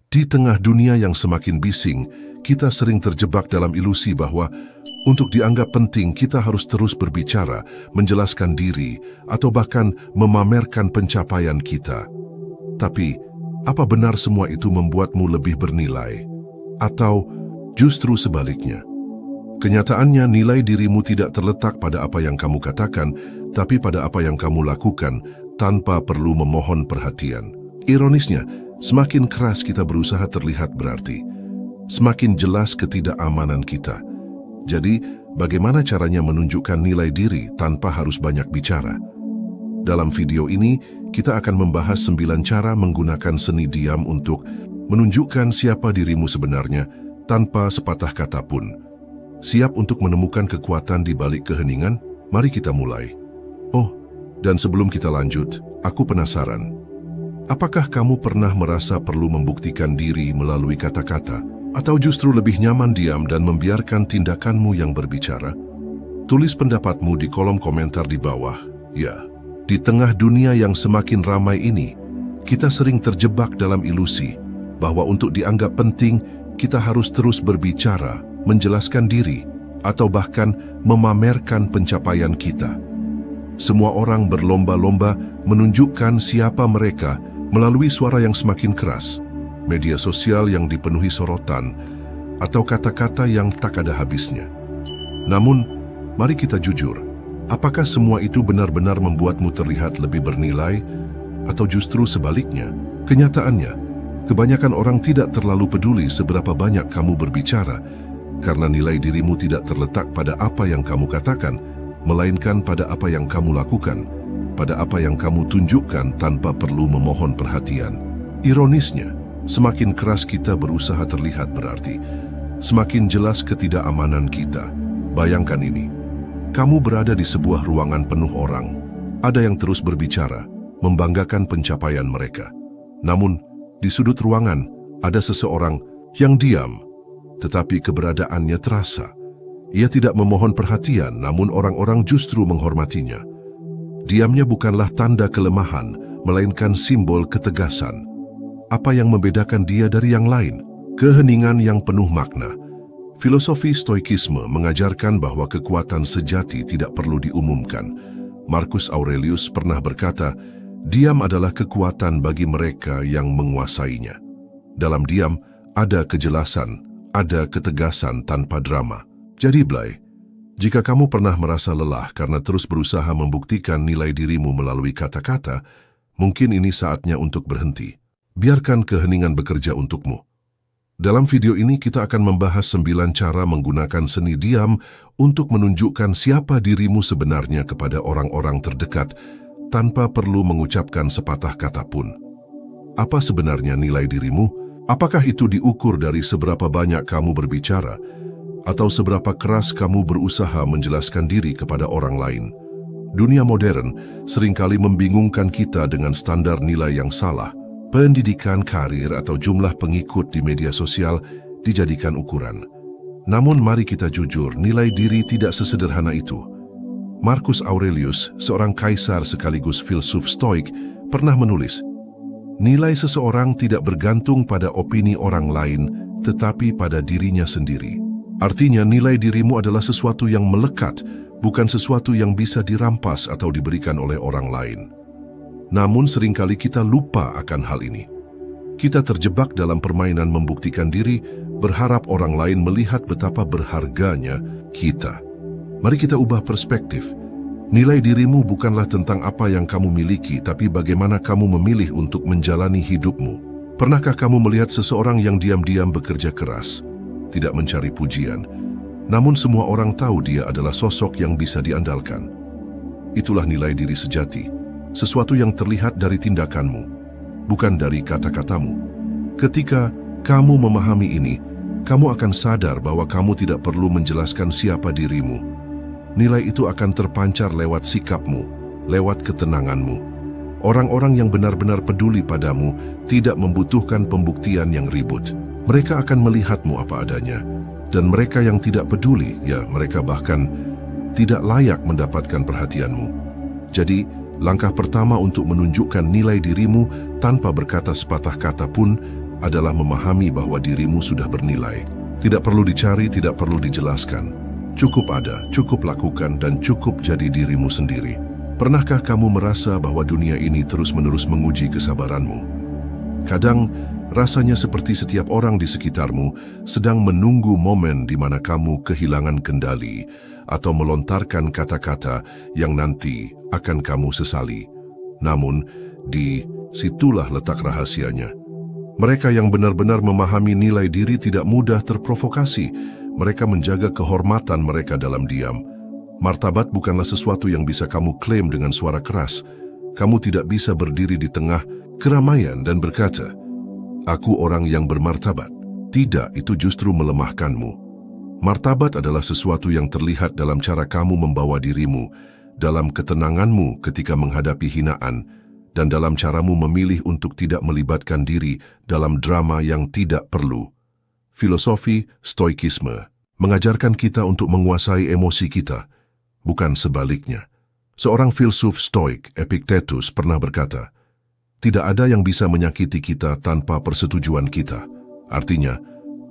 Di tengah dunia yang semakin bising, kita sering terjebak dalam ilusi bahwa untuk dianggap penting kita harus terus berbicara, menjelaskan diri, atau bahkan memamerkan pencapaian kita. Tapi, apa benar semua itu membuatmu lebih bernilai? Atau justru sebaliknya? Kenyataannya, nilai dirimu tidak terletak pada apa yang kamu katakan, tapi pada apa yang kamu lakukan tanpa perlu memohon perhatian. Ironisnya, semakin keras kita berusaha terlihat berarti, semakin jelas ketidakamanan kita. Jadi, bagaimana caranya menunjukkan nilai diri tanpa harus banyak bicara? Dalam video ini, kita akan membahas 9 cara menggunakan seni diam untuk menunjukkan siapa dirimu sebenarnya tanpa sepatah kata pun. Siap untuk menemukan kekuatan di balik keheningan? Mari kita mulai. Oh, dan sebelum kita lanjut, aku penasaran. Apakah kamu pernah merasa perlu membuktikan diri melalui kata-kata, atau justru lebih nyaman diam dan membiarkan tindakanmu yang berbicara? Tulis pendapatmu di kolom komentar di bawah. Ya, di tengah dunia yang semakin ramai ini, kita sering terjebak dalam ilusi bahwa untuk dianggap penting, kita harus terus berbicara, menjelaskan diri, atau bahkan memamerkan pencapaian kita. Semua orang berlomba-lomba menunjukkan siapa mereka melalui suara yang semakin keras, media sosial yang dipenuhi sorotan, atau kata-kata yang tak ada habisnya. Namun, mari kita jujur, apakah semua itu benar-benar membuatmu terlihat lebih bernilai, atau justru sebaliknya? Kenyataannya, kebanyakan orang tidak terlalu peduli seberapa banyak kamu berbicara, karena nilai dirimu tidak terletak pada apa yang kamu katakan, melainkan pada apa yang kamu lakukan, pada apa yang kamu tunjukkan tanpa perlu memohon perhatian. Ironisnya, semakin keras kita berusaha terlihat berarti, semakin jelas ketidakamanan kita. Bayangkan ini, kamu berada di sebuah ruangan penuh orang. Ada yang terus berbicara, membanggakan pencapaian mereka. Namun, di sudut ruangan, ada seseorang yang diam, tetapi keberadaannya terasa. Ia tidak memohon perhatian, namun orang-orang justru menghormatinya. Diamnya bukanlah tanda kelemahan, melainkan simbol ketegasan. Apa yang membedakan dia dari yang lain? Keheningan yang penuh makna. Filosofi Stoikisme mengajarkan bahwa kekuatan sejati tidak perlu diumumkan. Marcus Aurelius pernah berkata, diam adalah kekuatan bagi mereka yang menguasainya. Dalam diam, ada kejelasan, ada ketegasan tanpa drama. Jadi, Blay, jika kamu pernah merasa lelah karena terus berusaha membuktikan nilai dirimu melalui kata-kata, mungkin ini saatnya untuk berhenti. Biarkan keheningan bekerja untukmu. Dalam video ini kita akan membahas 9 cara menggunakan seni diam untuk menunjukkan siapa dirimu sebenarnya kepada orang-orang terdekat tanpa perlu mengucapkan sepatah kata pun. Apa sebenarnya nilai dirimu? Apakah itu diukur dari seberapa banyak kamu berbicara, atau seberapa keras kamu berusaha menjelaskan diri kepada orang lain? Dunia modern seringkali membingungkan kita dengan standar nilai yang salah. Pendidikan, karir, atau jumlah pengikut di media sosial dijadikan ukuran. Namun mari kita jujur, nilai diri tidak sesederhana itu. Marcus Aurelius, seorang kaisar sekaligus filsuf Stoik, pernah menulis, nilai seseorang tidak bergantung pada opini orang lain, tetapi pada dirinya sendiri. Artinya, nilai dirimu adalah sesuatu yang melekat, bukan sesuatu yang bisa dirampas atau diberikan oleh orang lain. Namun seringkali kita lupa akan hal ini. Kita terjebak dalam permainan membuktikan diri, berharap orang lain melihat betapa berharganya kita. Mari kita ubah perspektif. Nilai dirimu bukanlah tentang apa yang kamu miliki, tapi bagaimana kamu memilih untuk menjalani hidupmu. Pernahkah kamu melihat seseorang yang diam-diam bekerja keras, tidak mencari pujian, namun semua orang tahu dia adalah sosok yang bisa diandalkan? Itulah nilai diri sejati, sesuatu yang terlihat dari tindakanmu, bukan dari kata-katamu. Ketika kamu memahami ini, kamu akan sadar bahwa kamu tidak perlu menjelaskan siapa dirimu. Nilai itu akan terpancar lewat sikapmu, lewat ketenanganmu. Orang-orang yang benar-benar peduli padamu tidak membutuhkan pembuktian yang ribut. Mereka akan melihatmu apa adanya, dan mereka yang tidak peduli, ya mereka bahkan tidak layak mendapatkan perhatianmu. Jadi, langkah pertama untuk menunjukkan nilai dirimu tanpa berkata sepatah kata pun adalah memahami bahwa dirimu sudah bernilai. Tidak perlu dicari, tidak perlu dijelaskan. Cukup ada, cukup lakukan, dan cukup jadi dirimu sendiri. Pernahkah kamu merasa bahwa dunia ini terus-menerus menguji kesabaranmu? Kadang, rasanya seperti setiap orang di sekitarmu sedang menunggu momen di mana kamu kehilangan kendali atau melontarkan kata-kata yang nanti akan kamu sesali. Namun, di situlah letak rahasianya. Mereka yang benar-benar memahami nilai diri tidak mudah terprovokasi. Mereka menjaga kehormatan mereka dalam diam. Martabat bukanlah sesuatu yang bisa kamu klaim dengan suara keras. Kamu tidak bisa berdiri di tengah keramaian dan berkata, "Aku orang yang bermartabat." Tidak, itu justru melemahkanmu. Martabat adalah sesuatu yang terlihat dalam cara kamu membawa dirimu, dalam ketenanganmu ketika menghadapi hinaan, dan dalam caramu memilih untuk tidak melibatkan diri dalam drama yang tidak perlu. Filosofi Stoikisme mengajarkan kita untuk menguasai emosi kita, bukan sebaliknya. Seorang filsuf Stoik, Epictetus, pernah berkata, "Tidak ada yang bisa menyakiti kita tanpa persetujuan kita." Artinya,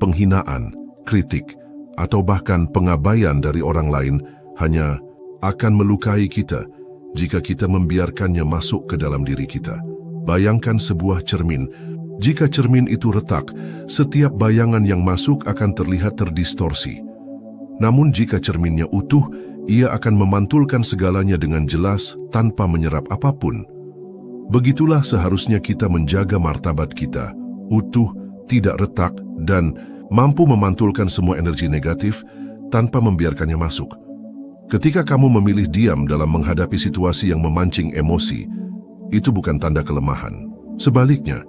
penghinaan, kritik, atau bahkan pengabaian dari orang lain hanya akan melukai kita jika kita membiarkannya masuk ke dalam diri kita. Bayangkan sebuah cermin. Jika cermin itu retak, setiap bayangan yang masuk akan terlihat terdistorsi. Namun jika cerminnya utuh, ia akan memantulkan segalanya dengan jelas tanpa menyerap apapun. Begitulah seharusnya kita menjaga martabat kita, utuh, tidak retak, dan mampu memantulkan semua energi negatif tanpa membiarkannya masuk. Ketika kamu memilih diam dalam menghadapi situasi yang memancing emosi, itu bukan tanda kelemahan. Sebaliknya,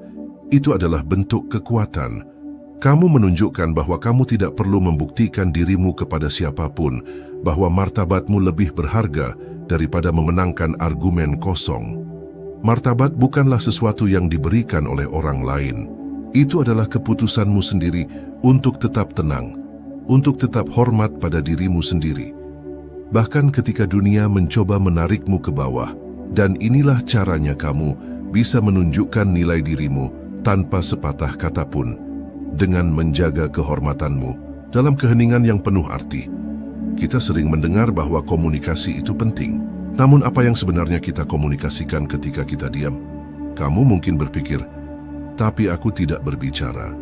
itu adalah bentuk kekuatan. Kamu menunjukkan bahwa kamu tidak perlu membuktikan dirimu kepada siapapun, bahwa martabatmu lebih berharga daripada memenangkan argumen kosong. Martabat bukanlah sesuatu yang diberikan oleh orang lain. Itu adalah keputusanmu sendiri untuk tetap tenang, untuk tetap hormat pada dirimu sendiri. Bahkan ketika dunia mencoba menarikmu ke bawah, dan inilah caranya kamu bisa menunjukkan nilai dirimu tanpa sepatah kata pun, dengan menjaga kehormatanmu dalam keheningan yang penuh arti. Kita sering mendengar bahwa komunikasi itu penting. Namun apa yang sebenarnya kita komunikasikan ketika kita diam? Kamu mungkin berpikir, "Tapi aku tidak berbicara.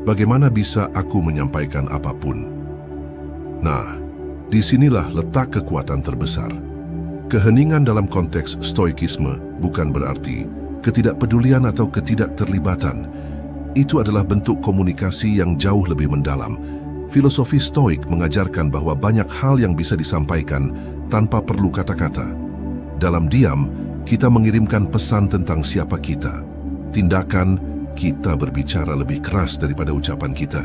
Bagaimana bisa aku menyampaikan apapun?" Nah, disinilah letak kekuatan terbesar. Keheningan dalam konteks stoikisme bukan berarti ketidakpedulian atau ketidakterlibatan. Itu adalah bentuk komunikasi yang jauh lebih mendalam. Filosofi stoik mengajarkan bahwa banyak hal yang bisa disampaikan tanpa perlu kata-kata. Dalam diam, kita mengirimkan pesan tentang siapa kita. Tindakan kita berbicara lebih keras daripada ucapan kita.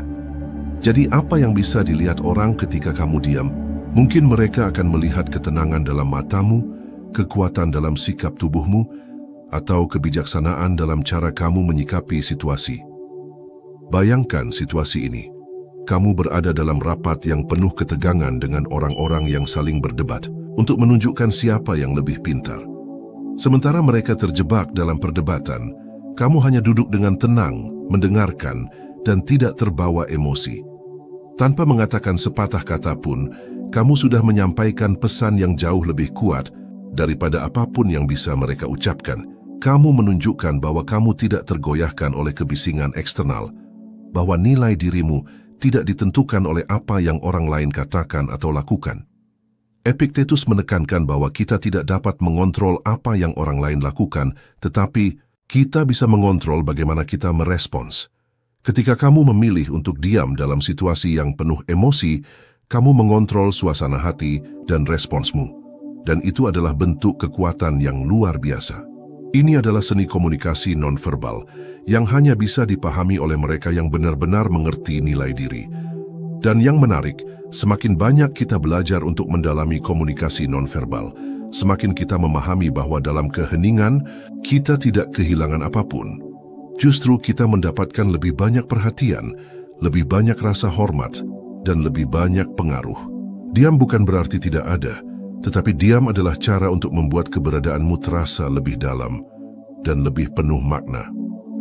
Jadi apa yang bisa dilihat orang ketika kamu diam? Mungkin mereka akan melihat ketenangan dalam matamu, kekuatan dalam sikap tubuhmu, atau kebijaksanaan dalam cara kamu menyikapi situasi. Bayangkan situasi ini. Kamu berada dalam rapat yang penuh ketegangan dengan orang-orang yang saling berdebat untuk menunjukkan siapa yang lebih pintar. Sementara mereka terjebak dalam perdebatan, kamu hanya duduk dengan tenang, mendengarkan, dan tidak terbawa emosi. Tanpa mengatakan sepatah kata pun, kamu sudah menyampaikan pesan yang jauh lebih kuat daripada apapun yang bisa mereka ucapkan. Kamu menunjukkan bahwa kamu tidak tergoyahkan oleh kebisingan eksternal, bahwa nilai dirimu tidak ditentukan oleh apa yang orang lain katakan atau lakukan. Epictetus menekankan bahwa kita tidak dapat mengontrol apa yang orang lain lakukan, tetapi kita bisa mengontrol bagaimana kita merespons. Ketika kamu memilih untuk diam dalam situasi yang penuh emosi, kamu mengontrol suasana hati dan responsmu. Dan itu adalah bentuk kekuatan yang luar biasa. Ini adalah seni komunikasi nonverbal yang hanya bisa dipahami oleh mereka yang benar-benar mengerti nilai diri. Dan yang menarik, semakin banyak kita belajar untuk mendalami komunikasi nonverbal, semakin kita memahami bahwa dalam keheningan, kita tidak kehilangan apapun. Justru kita mendapatkan lebih banyak perhatian, lebih banyak rasa hormat, dan lebih banyak pengaruh. Diam bukan berarti tidak ada, tetapi diam adalah cara untuk membuat keberadaanmu terasa lebih dalam dan lebih penuh makna.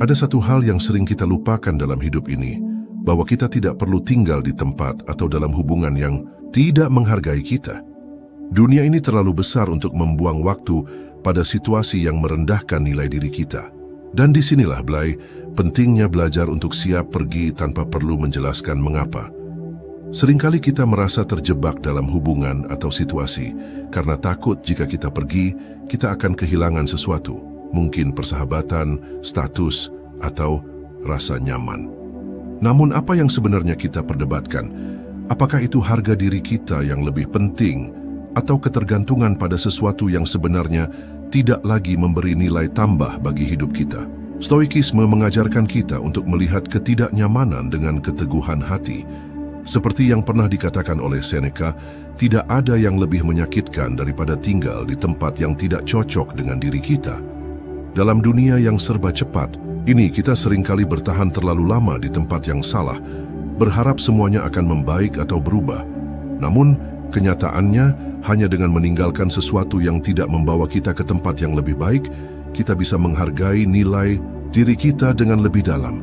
Ada satu hal yang sering kita lupakan dalam hidup ini, bahwa kita tidak perlu tinggal di tempat atau dalam hubungan yang tidak menghargai kita. Dunia ini terlalu besar untuk membuang waktu pada situasi yang merendahkan nilai diri kita. Dan disinilah, Blay, pentingnya belajar untuk siap pergi tanpa perlu menjelaskan mengapa. Seringkali kita merasa terjebak dalam hubungan atau situasi karena takut jika kita pergi, kita akan kehilangan sesuatu, mungkin persahabatan, status, atau rasa nyaman. Namun apa yang sebenarnya kita perdebatkan? Apakah itu harga diri kita yang lebih penting atau ketergantungan pada sesuatu yang sebenarnya tidak lagi memberi nilai tambah bagi hidup kita? Stoikisme mengajarkan kita untuk melihat ketidaknyamanan dengan keteguhan hati. Seperti yang pernah dikatakan oleh Seneca, tidak ada yang lebih menyakitkan daripada tinggal di tempat yang tidak cocok dengan diri kita. Dalam dunia yang serba cepat, ini kita seringkali bertahan terlalu lama di tempat yang salah, berharap semuanya akan membaik atau berubah. Namun, kenyataannya hanya dengan meninggalkan sesuatu yang tidak membawa kita ke tempat yang lebih baik, kita bisa menghargai nilai diri kita dengan lebih dalam.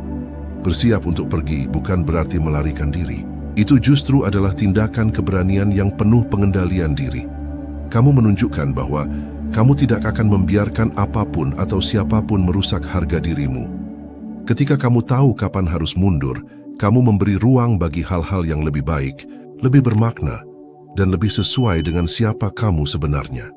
Bersiap untuk pergi bukan berarti melarikan diri. Itu justru adalah tindakan keberanian yang penuh pengendalian diri. Kamu menunjukkan bahwa kamu tidak akan membiarkan apapun atau siapapun merusak harga dirimu. Ketika kamu tahu kapan harus mundur, kamu memberi ruang bagi hal-hal yang lebih baik, lebih bermakna, dan lebih sesuai dengan siapa kamu sebenarnya.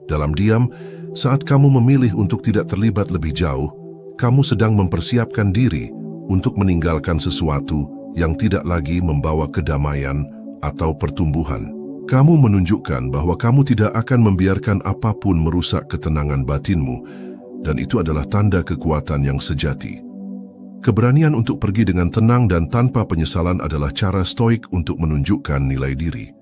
Dalam diam, saat kamu memilih untuk tidak terlibat lebih jauh, kamu sedang mempersiapkan diri untuk meninggalkan sesuatu yang tidak lagi membawa kedamaian atau pertumbuhan. Kamu menunjukkan bahwa kamu tidak akan membiarkan apapun merusak ketenangan batinmu, dan itu adalah tanda kekuatan yang sejati. Keberanian untuk pergi dengan tenang dan tanpa penyesalan adalah cara stoik untuk menunjukkan nilai diri.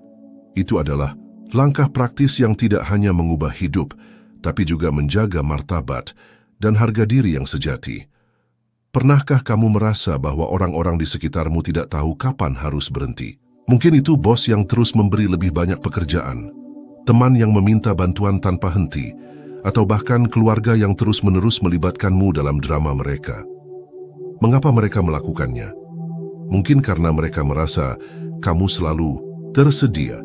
Itu adalah langkah praktis yang tidak hanya mengubah hidup, tapi juga menjaga martabat dan harga diri yang sejati. Pernahkah kamu merasa bahwa orang-orang di sekitarmu tidak tahu kapan harus berhenti? Mungkin itu bos yang terus memberi lebih banyak pekerjaan, teman yang meminta bantuan tanpa henti, atau bahkan keluarga yang terus-menerus melibatkanmu dalam drama mereka. Mengapa mereka melakukannya? Mungkin karena mereka merasa kamu selalu tersedia.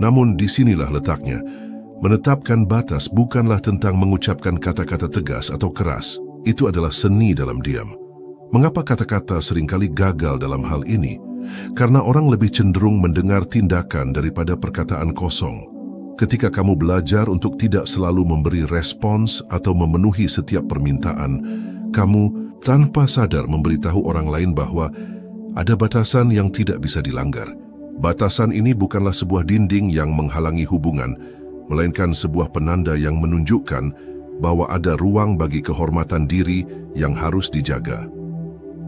Namun disinilah letaknya. Menetapkan batas bukanlah tentang mengucapkan kata-kata tegas atau keras. Itu adalah seni dalam diam. Mengapa kata-kata seringkali gagal dalam hal ini? Karena orang lebih cenderung mendengar tindakan daripada perkataan kosong. Ketika kamu belajar untuk tidak selalu memberi respons atau memenuhi setiap permintaan, kamu tanpa sadar memberitahu orang lain bahwa ada batasan yang tidak bisa dilanggar. Batasan ini bukanlah sebuah dinding yang menghalangi hubungan, melainkan sebuah penanda yang menunjukkan bahwa ada ruang bagi kehormatan diri yang harus dijaga.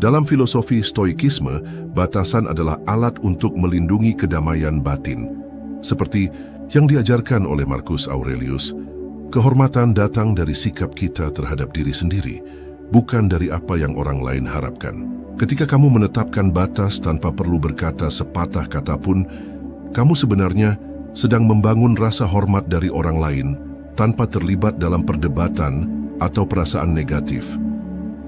Dalam filosofi stoikisme, batasan adalah alat untuk melindungi kedamaian batin. Seperti yang diajarkan oleh Marcus Aurelius, kehormatan datang dari sikap kita terhadap diri sendiri, bukan dari apa yang orang lain harapkan. Ketika kamu menetapkan batas tanpa perlu berkata sepatah kata pun, kamu sebenarnya sedang membangun rasa hormat dari orang lain tanpa terlibat dalam perdebatan atau perasaan negatif.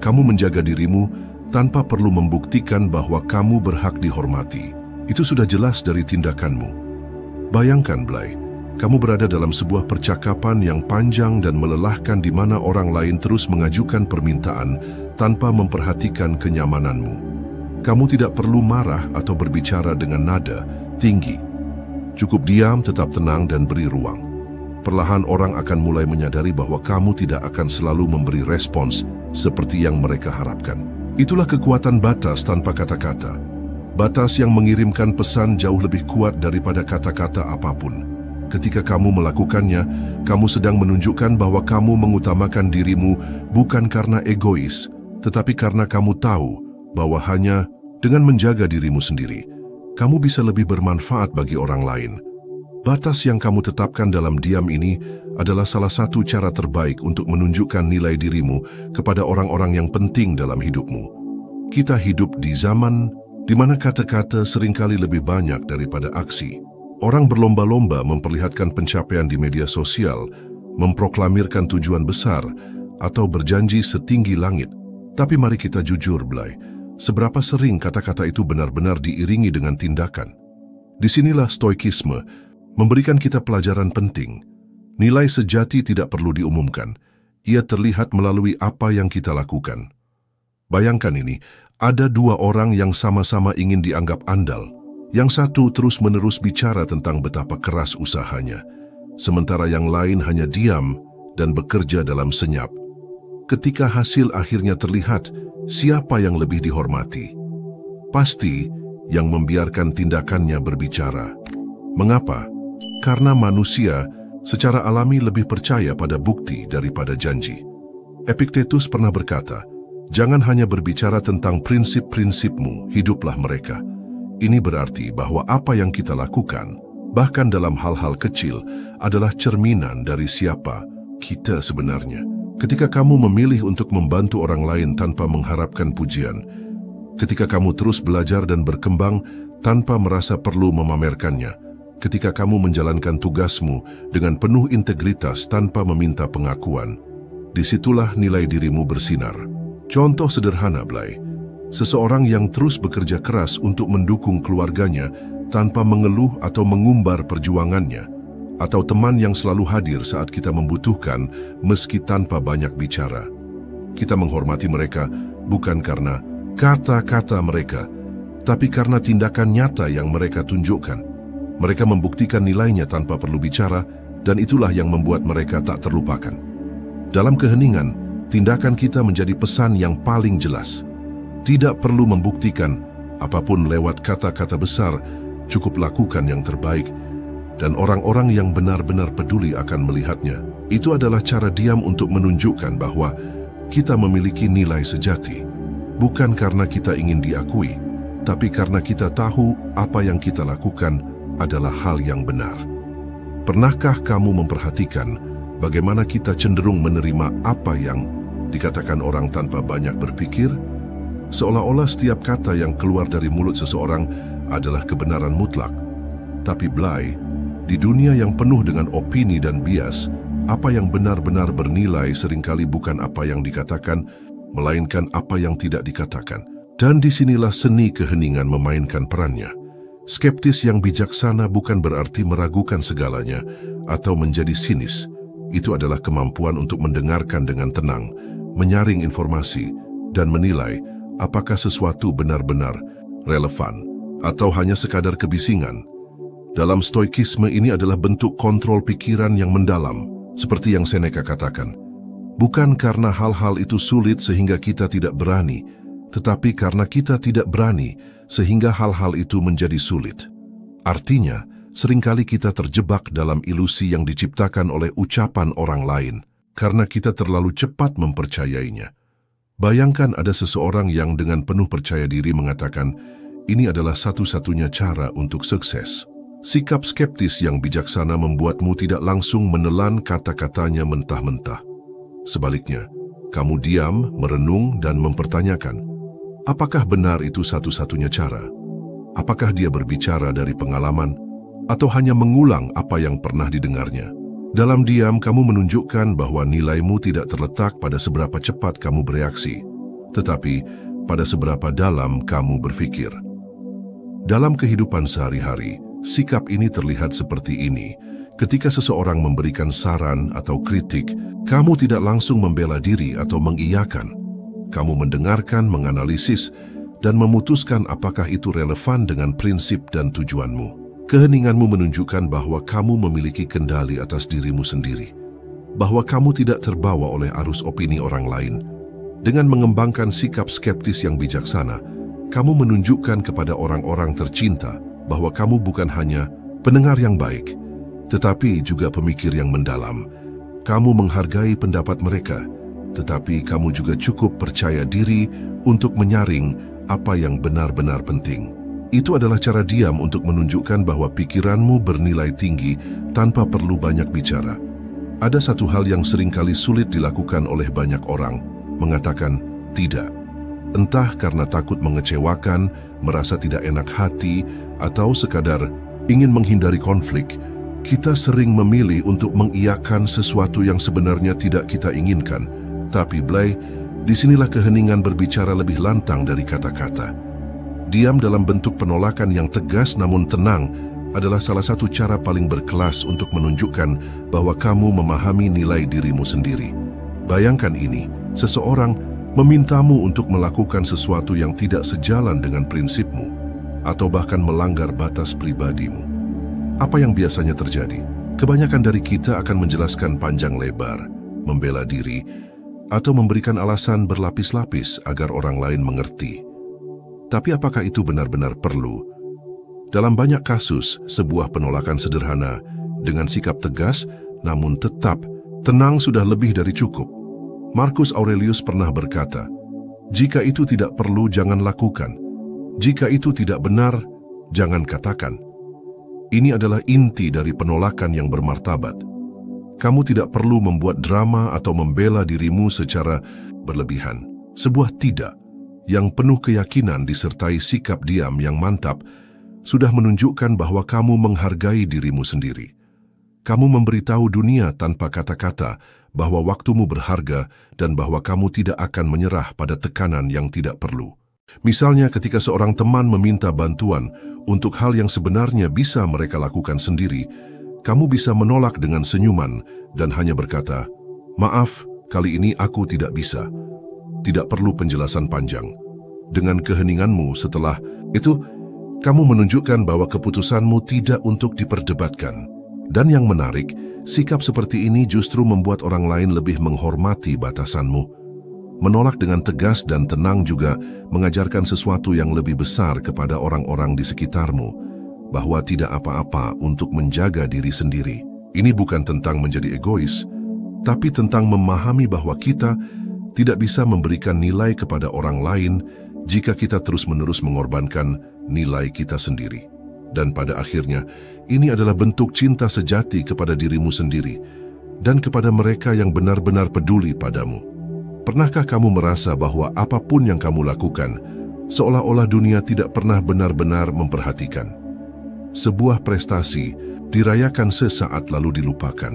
Kamu menjaga dirimu tanpa perlu membuktikan bahwa kamu berhak dihormati. Itu sudah jelas dari tindakanmu. Bayangkan, Blay, kamu berada dalam sebuah percakapan yang panjang dan melelahkan di mana orang lain terus mengajukan permintaan tanpa memperhatikan kenyamananmu. Kamu tidak perlu marah atau berbicara dengan nada tinggi. Cukup diam, tetap tenang, dan beri ruang. Perlahan orang akan mulai menyadari bahwa kamu tidak akan selalu memberi respons seperti yang mereka harapkan. Itulah kekuatan batas tanpa kata-kata. Batas yang mengirimkan pesan jauh lebih kuat daripada kata-kata apapun. Ketika kamu melakukannya, kamu sedang menunjukkan bahwa kamu mengutamakan dirimu bukan karena egois, tetapi karena kamu tahu bahwa hanya dengan menjaga dirimu sendiri, kamu bisa lebih bermanfaat bagi orang lain. Batas yang kamu tetapkan dalam diam ini adalah salah satu cara terbaik untuk menunjukkan nilai dirimu kepada orang-orang yang penting dalam hidupmu. Kita hidup di zaman di mana kata-kata seringkali lebih banyak daripada aksi. Orang berlomba-lomba memperlihatkan pencapaian di media sosial, memproklamirkan tujuan besar, atau berjanji setinggi langit. Tapi mari kita jujur, Blay. Seberapa sering kata-kata itu benar-benar diiringi dengan tindakan? Disinilah stoikisme memberikan kita pelajaran penting. Nilai sejati tidak perlu diumumkan. Ia terlihat melalui apa yang kita lakukan. Bayangkan ini, ada dua orang yang sama-sama ingin dianggap andal. Yang satu terus-menerus bicara tentang betapa keras usahanya, sementara yang lain hanya diam dan bekerja dalam senyap. Ketika hasil akhirnya terlihat, siapa yang lebih dihormati? Pasti yang membiarkan tindakannya berbicara. Mengapa? Karena manusia secara alami lebih percaya pada bukti daripada janji. Epictetus pernah berkata, "Jangan hanya berbicara tentang prinsip-prinsipmu, hiduplah mereka." Ini berarti bahwa apa yang kita lakukan, bahkan dalam hal-hal kecil, adalah cerminan dari siapa kita sebenarnya. Ketika kamu memilih untuk membantu orang lain tanpa mengharapkan pujian, ketika kamu terus belajar dan berkembang tanpa merasa perlu memamerkannya, ketika kamu menjalankan tugasmu dengan penuh integritas tanpa meminta pengakuan, disitulah nilai dirimu bersinar. Contoh sederhana, Blay. Seseorang yang terus bekerja keras untuk mendukung keluarganya tanpa mengeluh atau mengumbar perjuangannya, atau teman yang selalu hadir saat kita membutuhkan meski tanpa banyak bicara. Kita menghormati mereka bukan karena kata-kata mereka, tapi karena tindakan nyata yang mereka tunjukkan. Mereka membuktikan nilainya tanpa perlu bicara, dan itulah yang membuat mereka tak terlupakan. Dalam keheningan, tindakan kita menjadi pesan yang paling jelas. Tidak perlu membuktikan apapun lewat kata-kata besar, cukup lakukan yang terbaik, dan orang-orang yang benar-benar peduli akan melihatnya. Itu adalah cara diam untuk menunjukkan bahwa kita memiliki nilai sejati, bukan karena kita ingin diakui, tapi karena kita tahu apa yang kita lakukan adalah hal yang benar. Pernahkah kamu memperhatikan bagaimana kita cenderung menerima apa yang dikatakan orang tanpa banyak berpikir? Seolah-olah setiap kata yang keluar dari mulut seseorang adalah kebenaran mutlak. Tapi Blay, di dunia yang penuh dengan opini dan bias, apa yang benar-benar bernilai seringkali bukan apa yang dikatakan, melainkan apa yang tidak dikatakan. Dan disinilah seni keheningan memainkan perannya. Skeptis yang bijaksana bukan berarti meragukan segalanya atau menjadi sinis. Itu adalah kemampuan untuk mendengarkan dengan tenang, menyaring informasi, dan menilai apakah sesuatu benar-benar relevan atau hanya sekadar kebisingan. Dalam stoikisme ini adalah bentuk kontrol pikiran yang mendalam, seperti yang Seneca katakan. Bukan karena hal-hal itu sulit sehingga kita tidak berani, tetapi karena kita tidak berani sehingga hal-hal itu menjadi sulit. Artinya, seringkali kita terjebak dalam ilusi yang diciptakan oleh ucapan orang lain, karena kita terlalu cepat mempercayainya. Bayangkan ada seseorang yang dengan penuh percaya diri mengatakan, ini adalah satu-satunya cara untuk sukses. Sikap skeptis yang bijaksana membuatmu tidak langsung menelan kata-katanya mentah-mentah. Sebaliknya, kamu diam, merenung, dan mempertanyakan, apakah benar itu satu-satunya cara? Apakah dia berbicara dari pengalaman, atau hanya mengulang apa yang pernah didengarnya? Dalam diam, kamu menunjukkan bahwa nilaimu tidak terletak pada seberapa cepat kamu bereaksi, tetapi pada seberapa dalam kamu berpikir. Dalam kehidupan sehari-hari, sikap ini terlihat seperti ini. Ketika seseorang memberikan saran atau kritik, kamu tidak langsung membela diri atau mengiyakan. Kamu mendengarkan, menganalisis, dan memutuskan apakah itu relevan dengan prinsip dan tujuanmu. Keheninganmu menunjukkan bahwa kamu memiliki kendali atas dirimu sendiri, bahwa kamu tidak terbawa oleh arus opini orang lain. Dengan mengembangkan sikap skeptis yang bijaksana, kamu menunjukkan kepada orang-orang tercinta bahwa kamu bukan hanya pendengar yang baik, tetapi juga pemikir yang mendalam. Kamu menghargai pendapat mereka, tetapi kamu juga cukup percaya diri untuk menyaring apa yang benar-benar penting. Itu adalah cara diam untuk menunjukkan bahwa pikiranmu bernilai tinggi tanpa perlu banyak bicara. Ada satu hal yang seringkali sulit dilakukan oleh banyak orang, mengatakan tidak. Entah karena takut mengecewakan, merasa tidak enak hati, atau sekadar ingin menghindari konflik, kita sering memilih untuk mengiyakan sesuatu yang sebenarnya tidak kita inginkan. Tapi Blay, Disinilah keheningan berbicara lebih lantang dari kata-kata. Diam dalam bentuk penolakan yang tegas namun tenang adalah salah satu cara paling berkelas untuk menunjukkan bahwa kamu memahami nilai dirimu sendiri. Bayangkan ini, seseorang memintamu untuk melakukan sesuatu yang tidak sejalan dengan prinsipmu, atau bahkan melanggar batas pribadimu. Apa yang biasanya terjadi? Kebanyakan dari kita akan menjelaskan panjang lebar, membela diri, atau memberikan alasan berlapis-lapis agar orang lain mengerti. Tapi apakah itu benar-benar perlu? Dalam banyak kasus, sebuah penolakan sederhana dengan sikap tegas namun tetap tenang sudah lebih dari cukup. Marcus Aurelius pernah berkata, "Jika itu tidak perlu, jangan lakukan. Jika itu tidak benar, jangan katakan." Ini adalah inti dari penolakan yang bermartabat. Kamu tidak perlu membuat drama atau membela dirimu secara berlebihan. Sebuah tidak yang penuh keyakinan disertai sikap diam yang mantap sudah menunjukkan bahwa kamu menghargai dirimu sendiri. Kamu memberitahu dunia tanpa kata-kata bahwa waktumu berharga dan bahwa kamu tidak akan menyerah pada tekanan yang tidak perlu. Misalnya ketika seorang teman meminta bantuan untuk hal yang sebenarnya bisa mereka lakukan sendiri, kamu bisa menolak dengan senyuman dan hanya berkata, "Maaf, kali ini aku tidak bisa." Tidak perlu penjelasan panjang. Dengan keheninganmu setelah itu, kamu menunjukkan bahwa keputusanmu tidak untuk diperdebatkan. Dan yang menarik, sikap seperti ini justru membuat orang lain lebih menghormati batasanmu. Menolak dengan tegas dan tenang juga mengajarkan sesuatu yang lebih besar kepada orang-orang di sekitarmu, bahwa tidak apa-apa untuk menjaga diri sendiri. Ini bukan tentang menjadi egois, tapi tentang memahami bahwa kita tidak bisa memberikan nilai kepada orang lain jika kita terus-menerus mengorbankan nilai kita sendiri. Dan pada akhirnya, ini adalah bentuk cinta sejati kepada dirimu sendiri dan kepada mereka yang benar-benar peduli padamu. Pernahkah kamu merasa bahwa apapun yang kamu lakukan, seolah-olah dunia tidak pernah benar-benar memperhatikan? Sebuah prestasi dirayakan sesaat lalu dilupakan.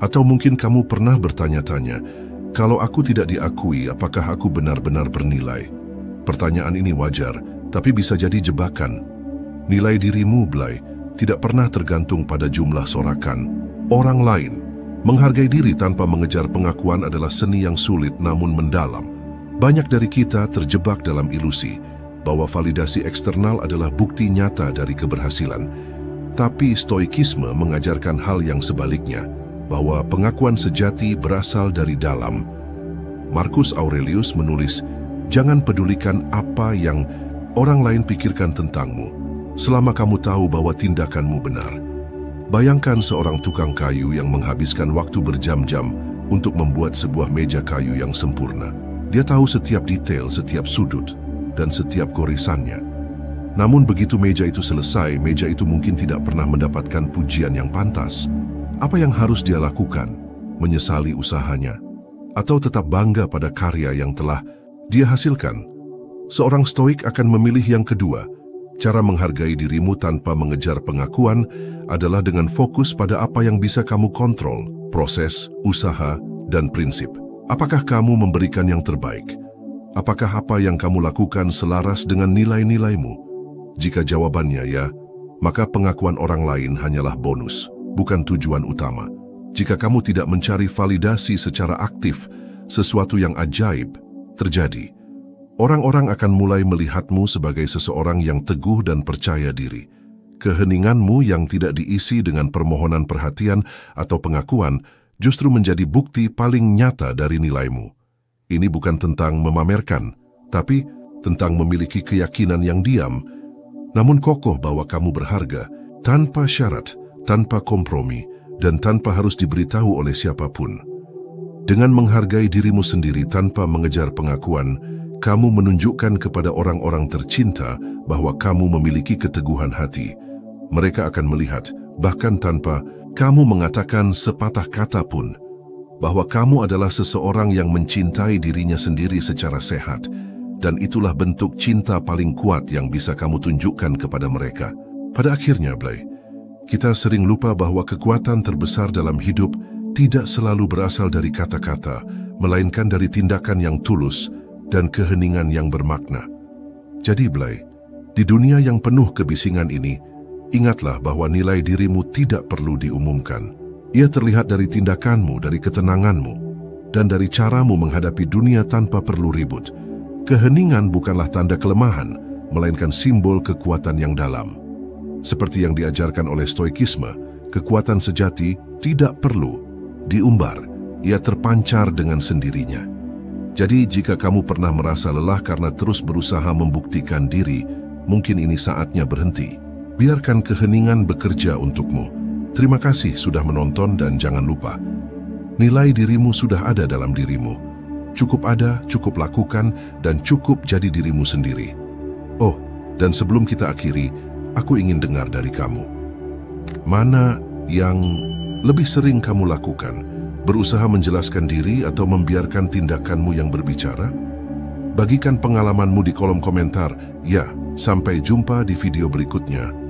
Atau mungkin kamu pernah bertanya-tanya, kalau aku tidak diakui, apakah aku benar-benar bernilai? Pertanyaan ini wajar, tapi bisa jadi jebakan. Nilai dirimu, Blay, tidak pernah tergantung pada jumlah sorakan orang lain. Menghargai diri tanpa mengejar pengakuan adalah seni yang sulit namun mendalam. Banyak dari kita terjebak dalam ilusi bahwa validasi eksternal adalah bukti nyata dari keberhasilan. Tapi stoikisme mengajarkan hal yang sebaliknya, bahwa pengakuan sejati berasal dari dalam. Marcus Aurelius menulis, "Jangan pedulikan apa yang orang lain pikirkan tentangmu, selama kamu tahu bahwa tindakanmu benar." Bayangkan seorang tukang kayu yang menghabiskan waktu berjam-jam untuk membuat sebuah meja kayu yang sempurna. Dia tahu setiap detail, setiap sudut, dan setiap goresannya. Namun begitu meja itu selesai, meja itu mungkin tidak pernah mendapatkan pujian yang pantas. Apa yang harus dia lakukan? Menyesali usahanya? Atau tetap bangga pada karya yang telah dia hasilkan? Seorang stoik akan memilih yang kedua. Cara menghargai dirimu tanpa mengejar pengakuan adalah dengan fokus pada apa yang bisa kamu kontrol, proses, usaha, dan prinsip. Apakah kamu memberikan yang terbaik? Apakah apa yang kamu lakukan selaras dengan nilai-nilaimu? Jika jawabannya ya, maka pengakuan orang lain hanyalah bonus, bukan tujuan utama. Jika kamu tidak mencari validasi secara aktif, sesuatu yang ajaib terjadi. Orang-orang akan mulai melihatmu sebagai seseorang yang teguh dan percaya diri. Keheninganmu yang tidak diisi dengan permohonan perhatian atau pengakuan justru menjadi bukti paling nyata dari nilaimu. Ini bukan tentang memamerkan, tapi tentang memiliki keyakinan yang diam, namun kokoh bahwa kamu berharga, tanpa syarat, tanpa kompromi, dan tanpa harus diberitahu oleh siapapun. Dengan menghargai dirimu sendiri tanpa mengejar pengakuan, kamu menunjukkan kepada orang-orang tercinta bahwa kamu memiliki keteguhan hati. Mereka akan melihat, bahkan tanpa kamu mengatakan sepatah kata pun, bahwa kamu adalah seseorang yang mencintai dirinya sendiri secara sehat, dan itulah bentuk cinta paling kuat yang bisa kamu tunjukkan kepada mereka. Pada akhirnya, Blay, kita sering lupa bahwa kekuatan terbesar dalam hidup tidak selalu berasal dari kata-kata, melainkan dari tindakan yang tulus dan keheningan yang bermakna. Jadi Blay, di dunia yang penuh kebisingan ini, ingatlah bahwa nilai dirimu tidak perlu diumumkan. Ia terlihat dari tindakanmu, dari ketenanganmu, dan dari caramu menghadapi dunia tanpa perlu ribut. Keheningan bukanlah tanda kelemahan, melainkan simbol kekuatan yang dalam. Seperti yang diajarkan oleh Stoikisme, kekuatan sejati tidak perlu diumbar, ia terpancar dengan sendirinya. Jadi jika kamu pernah merasa lelah karena terus berusaha membuktikan diri, mungkin ini saatnya berhenti. Biarkan keheningan bekerja untukmu. Terima kasih sudah menonton dan jangan lupa, nilai dirimu sudah ada dalam dirimu. Cukup ada, cukup lakukan, dan cukup jadi dirimu sendiri. Oh, dan sebelum kita akhiri, aku ingin dengar dari kamu. Mana yang lebih sering kamu lakukan? Berusaha menjelaskan diri atau membiarkan tindakanmu yang berbicara? Bagikan pengalamanmu di kolom komentar. Ya, sampai jumpa di video berikutnya.